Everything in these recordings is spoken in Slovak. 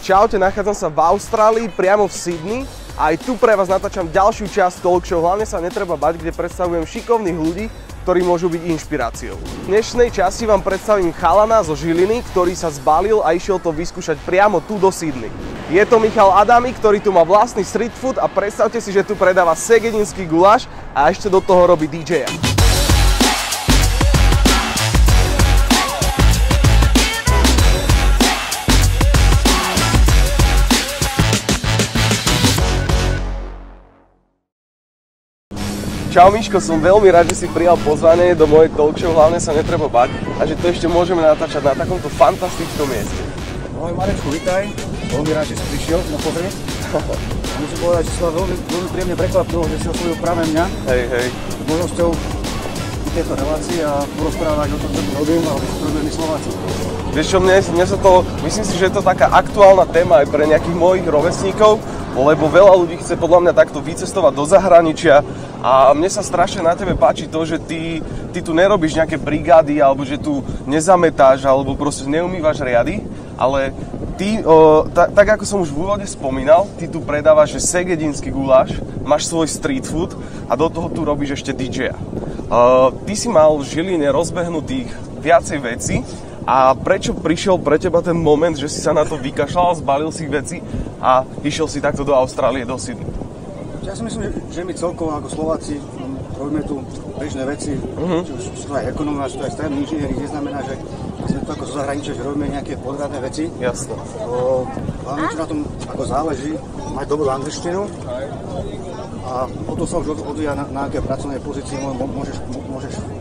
Čaute, nachádzam sa v Austrálii, priamo v Sydney a aj tu pre vás natáčam ďalšiu časť talk show. Hlavne sa netreba bať, kde predstavujem šikovných ľudí, ktorí môžu byť inšpiráciou. V dnešnej časti vám predstavím chalana zo Žiliny, ktorý sa zbalil a išiel to vyskúšať priamo tu do Sydney. Je to Michal Adami, ktorý tu má vlastný street food a predstavte si, že tu predáva segedinský guláš a ešte do toho robí DJ-a. Čau Miško, som veľmi rád, že si prijal pozvanie do mojej talk show, hlavne sa netreba bať a že to ešte môžeme natáčať na takomto fantastickom mieste. Ahoj Marečku, vitaj, veľmi rád, že si prišiel na pozrieť. Musím povedať, že si ma veľmi príjemne prekvapilo, že si oslovil práve mňa. Hej. S možnosťou tieto relácie a porozprávať o tom, čo robím, ale čo robíme Slováci. Vieš čo, mne sa to, myslím si, že je to taká aktuálna téma aj pre nejakých mojich rovesníkov, lebo veľa ľudí chce podľa mňa takto vycestovať do zahraničia a mne sa strašne na tebe páči to, že ty tu nerobíš nejaké brigády alebo že tu nezametáš alebo proste neumývaš riady, ale ty, tak ako som už v úvode spomínal, ty tu predávaš segedinský guláš, máš svoj street food a do toho tu robíš ešte DJ-a. Ty si mal v Žiline rozbehnutých viacej veci. A prečo prišiel pre teba ten moment, že si sa na to vykašľal, zbalil si veci a išiel si takto do Austrálie, do Sydney? Ja si myslím, že my celkovo ako Slováci robíme tu bežné veci, či už sú to aj ekonómovia, sú to aj stavební inžinieri, neznamená, že sme tu ako zo zahraničia, že robíme nejaké podradné veci. Jasné. Hlavne, čo na tom ako záleží, mať dobrú angličtinu a potom sa už odvíja na aké pracovnej pozícii môžeš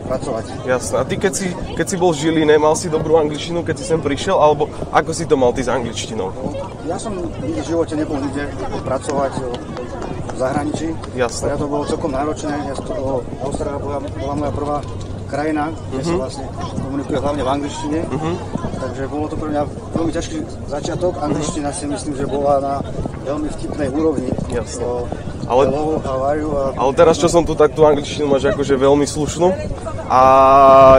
pracovať. Jasné. A ty keď si bol v Žiline, mal si dobrú angličtinu, keď si sem prišiel, alebo ako si to mal ty s angličtinou? Ja som v živote nebol nikde pracovať v zahraničí. Jasné. Ja to bolo celkom náročné. Austrália bola moja prvá krajina, kde sa vlastne komunikuje hlavne v angličtine. Takže bolo to pre mňa veľmi ťažký začiatok. Angličtina si myslím, že bola na veľmi vtipnej úrovni. Jasné. Hello, how are you? Ale teraz, čo som tu, tak tú angličtinu máš akože veľmi slušnú. A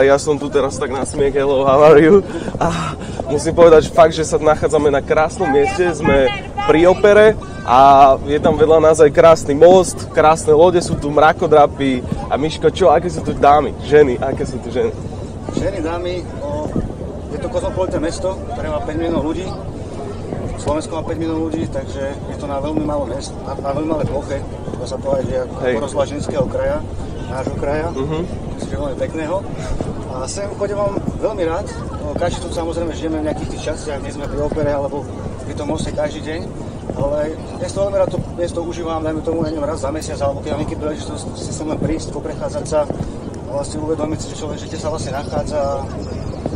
ja som tu teraz tak na smiech, hello, how are you? A musím povedať, že fakt, že sa nachádzame na krásnom mieste, sme pri opere a je tam vedľa nás aj krásny most, krásne lode, sú tu mrakodrapy. A Miško, aké sú tu dámy, ženy, aké sú tu ženy? Ženy, dámy, je to kozmopolitné mesto, ktoré má 5 miliónov ľudí. Slovensko má 5 miliónov ľudí, takže je to na veľmi malom meste, na veľmi malé ploche. Dá sa povedať, že ako rozvlášť ženského kraja, nášho kraja, myslím, že veľmi pekného. A sem chodím vám veľmi rád. Každý tu samozrejme žijeme v nejakých tých častiach, kde sme pri opere alebo pri tom moste každý deň. Ale ja to veľmi rád to miesto užívam, dajme tomu, ja neviem, raz za mesiac, alebo keď mám nejaký príležitosť si sem len prísť, poprechádzať sa a vlastne uvedomiť si, že sa vlastne nachádza,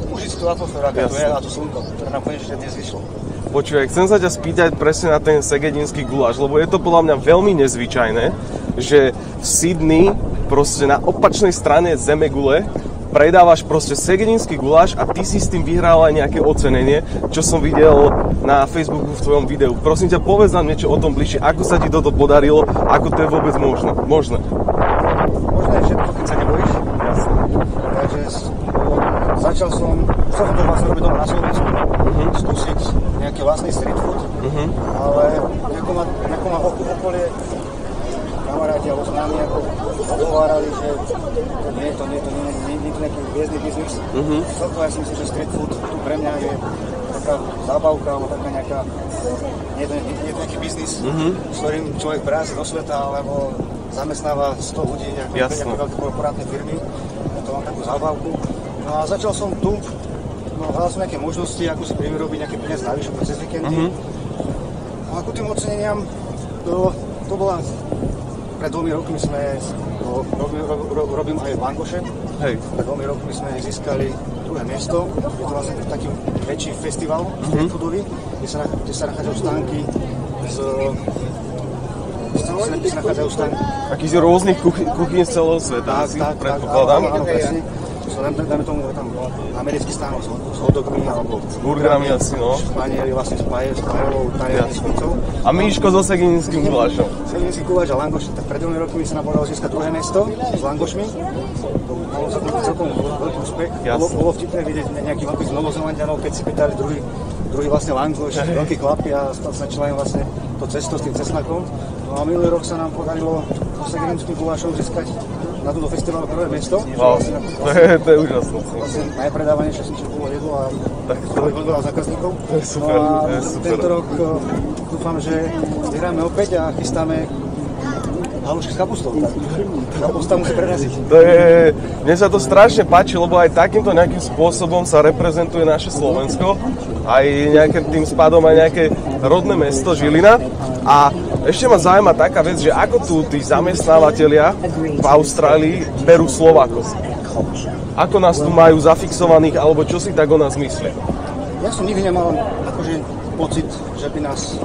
užiť si tú atmosféru, aká tu je a to slnko, ktoré nám konečne dnes vyšlo. Počúvaj, chcem sa ťa spýtať presne na ten segedinský guláš, lebo je to podľa mňa veľmi nezvyčajné, že v Sydney, proste na opačnej strane zemegule, predávaš proste segedinský guláš a ty si s tým vyhral aj nejaké ocenenie, čo som videl na Facebooku v tvojom videu. Prosím ťa, povedz nám niečo o tom bližšie, ako sa ti toto podarilo, ako to je vôbec možné. Možné je všetko, keď sa nebojíš. Jasne. Takže začal som to vlastne robiť doma na Slovensku, skúsiť nejaký vlastný street food, ale nejako ma okolie kamaráti alebo známi ako odhovárali, že nie je to nejaký hviezdny biznis. Celkovo ja si myslím, že street food tu pre mňa je taká zábavka alebo taká nejaká, nie je to nejaký biznis, s ktorým človek práci do sveta alebo zamestnáva 100 ľudí, nejaké veľké korporátne firmy. Ja to mám takú zábavku. No a začal som tu, hľadal som nejaké možnosti, ako si vyrobiť nejaké peniaze navyše cez víkendy. A ku tým oceneniam, to bola, pred 2 rokmi robím aj v Langoše. Pred 2 rokmi sme získali druhé miesto. Je to vlastne taký väčší festival street foodový, kde sa nachádzajú stánky Takých rôznych kuchýn z celého sveta, predpokladám. Áno, presne. Dáme tomu, je tam americký stánok s hotdogmi alebo s burgerami asi, no. Španieli vlastne s pajelou, talianským spicou. A Miško so segedinským gulášom. Segedinský guláš a langoš, tak pred 2 rokmi sa nám podarilo získať druhé miesto s langošmi. To malo celkom veľký úspech. Bolo vtipné vidieť nejakých veľkých Novozelanďanov, keď si pýtali druhý druhý vlastne langoš, veľké klapy a začínajú vlastne to cesto s tým cesnakom. No a minulý rok sa nám podarilo s Segerimským gulášom získať na túto festivalu prvé miesto. Wow, to je úžasné. Vlastne najpredávanejšie Sinčekovo jedlo a to je veľa zákazníkov. To je super, no a to je super. tento rok dúfam, že vyhráme opäť a chystáme halušky s kapustou. Kapusta musí preraziť. Mne sa to strašne páči, lebo aj takýmto nejakým spôsobom sa reprezentuje naše Slovensko. Aj tým spádom aj nejaké rodné mesto Žilina. A ešte ma zaujíma taká vec, že ako tu tí zamestnávateľia v Austrálii berú Slovákov. Ako nás tu majú zafixovaných, alebo čo si tak o nás myslia? Ja som nikdy nemal akože pocit, že by nás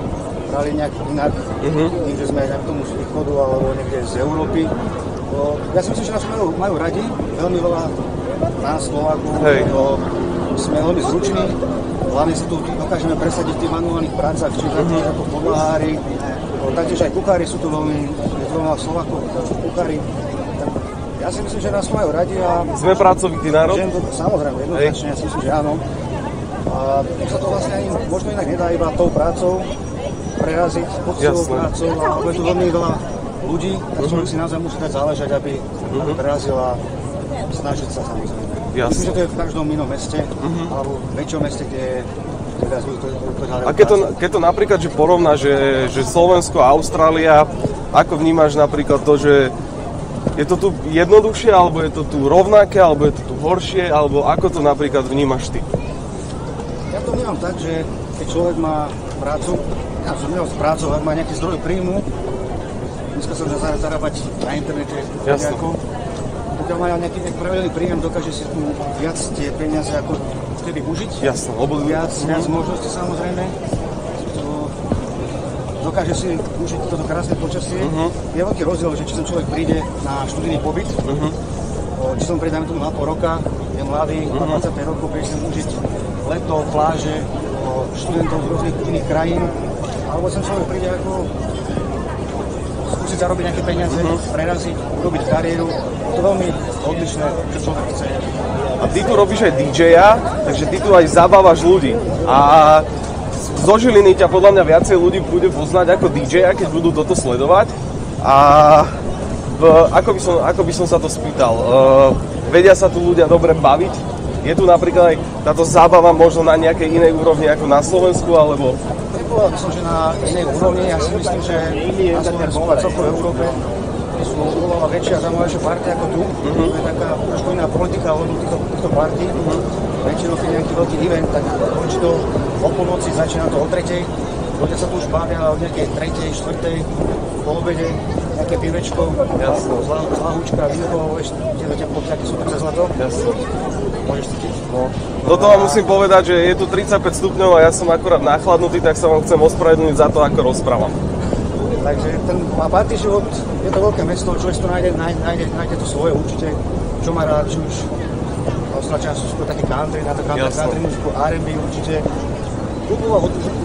brali nejak inak, tým, že sme aj k tomu z východu alebo niekde z Európy. Ja si myslím, že nás majú radi, veľmi veľa nás Slovákov, sme veľmi zruční, hlavne sa tu dokážeme presadiť v tých manuálnych prácach, či ako podlahári, taktiež aj kuchári sú tu veľmi veľa Slovákov, kuchári. Ja si myslím, že nás majú radi a... Sme pracovitý národ? Samozrejme, jednoznačne, ja si myslím, že áno. A sa to vlastne ani možno inak nedá iba tou prácou preraziť, poctivou prácou, alebo je tu veľmi veľa ľudí, tak človek si naozaj musí dať záležať, aby prerazil a snažiť sa samozrejme. Myslím, že to je v každom inom meste, alebo väčšom meste, kde je viac ľudí, to hľadajú prácu. Keď to napríklad že porovná, že Slovensko a Austrália, ako vnímaš napríklad to, že je to tu jednoduchšie, alebo je to tu rovnaké, alebo je to tu horšie, alebo ako to napríklad vnímaš ty? Ja to vnímam tak, že keď človek má prácu, ja som nemal prácu, ak má nejaký zdroj príjmu, dneska sa dá zarábať na internete, pokiaľ má nejaký pravidelný príjem, dokáže si tu viac tie peniaze ako vtedy užiť. Jasné, lebo... Viac možností samozrejme. Dokáže si užiť toto krásne počasie. Je veľký rozdiel, že či sem človek príde na študijný pobyt, či som príde tomu na pol roka, je mladý, má 25 rokov, príde sem užiť leto, pláže, študentov z rôznych iných krajín, alebo sem človek príde ako skúsiť zarobiť nejaké peniaze, preraziť, urobiť kariéru. To je veľmi odlišné, čo človek chce. A ty tu robíš aj DJ-a, takže ty tu aj zabávaš ľudí. A zo Žiliny ťa podľa mňa viacej ľudí bude poznať ako DJ-a, keď budú toto sledovať. A ako by som sa to spýtal, vedia sa tu ľudia dobre baviť? Je tu napríklad aj táto zábava možno na nejakej inej úrovni ako na Slovensku, alebo... Nepovedal by som, že na inej úrovni. Ja si myslím, že na Slovensku a celkovej Európe sú oveľa väčšie a zaujímavejšie party ako tu. To je taká trošku iná politika ohľadom týchto party. Väčšinou, keď je nejaký veľký event, tak končí to o polnoci, začína to o 3:00. Ľudia sa tu už bavia od nejakej 3:00, 4:00, po obede, nejaké pivečko, zlahúčka, víno, ešte ťa poďaky sú cez leto. Môžeš cítiť. Toto vám musím povedať, že je tu 35 stupňov a ja som akurát nachladnutý, tak sa vám chcem ospravedlniť za to, ako rozprávam. Takže ten party život, je to veľké mesto, človek tu nájde to svoje určite, čo má rád, či už Austrálčania sú skôr také country, na to country muziku, R&B určite. Hudbu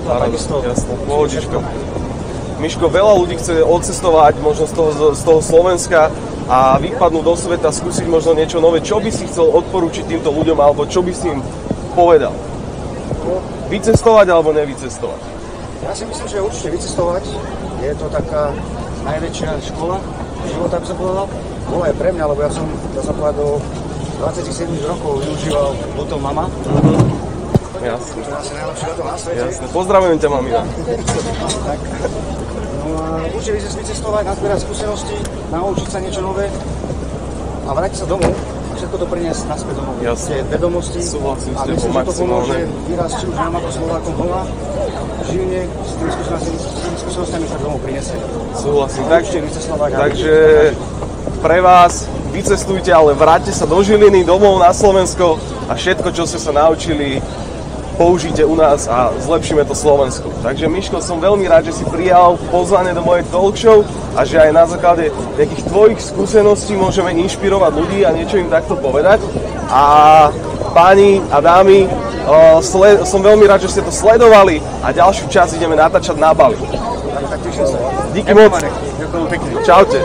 takisto. Jasné, pohodičko. Miško, veľa ľudí chce odcestovať možno z toho Slovenska a vypadnúť do sveta, skúsiť možno niečo nové. Čo by si chcel odporúčiť týmto ľuďom, alebo čo by si im povedal? Vycestovať alebo nevycestovať? Ja si myslím, že určite vycestovať. Je to taká najväčšia škola života, by som povedal. Bola aj pre mňa, lebo ja som povedal, do 27 rokov využíval Hotel Mama. Jasne. To je asi najlepšie hotel na svete. Jasne. Pozdravujem ťa, mamina. Tak. No a určite vycestovať, nazbierať skúsenosti, naučiť sa niečo nové a vrátiť sa domov. Všetko to priniesť naspäť domov. Jasne. Vedomosti. Súhlasím s tebou maximálne. A myslím, že to pomôže výraz, či už nám ako Slovákom doma, v Žiline, s tými skúsenostiami sa domov priniesie. Súhlasím. Takže pre vás vycestujte, ale vráťte sa do Žiliny, domov na Slovensko a všetko, čo ste sa naučili, použite u nás a zlepšíme to Slovensko. Takže Miško, som veľmi rád, že si prijal pozvanie do mojej talk show a že aj na základe nejakých tvojich skúseností môžeme inšpirovať ľudí a niečo im takto povedať. A páni a dámy, som veľmi rád, že ste to sledovali a ďalšiu časť ideme natáčať na Bali. Tak teším sa. Díky moc. Ďakujem pekne. Čaute.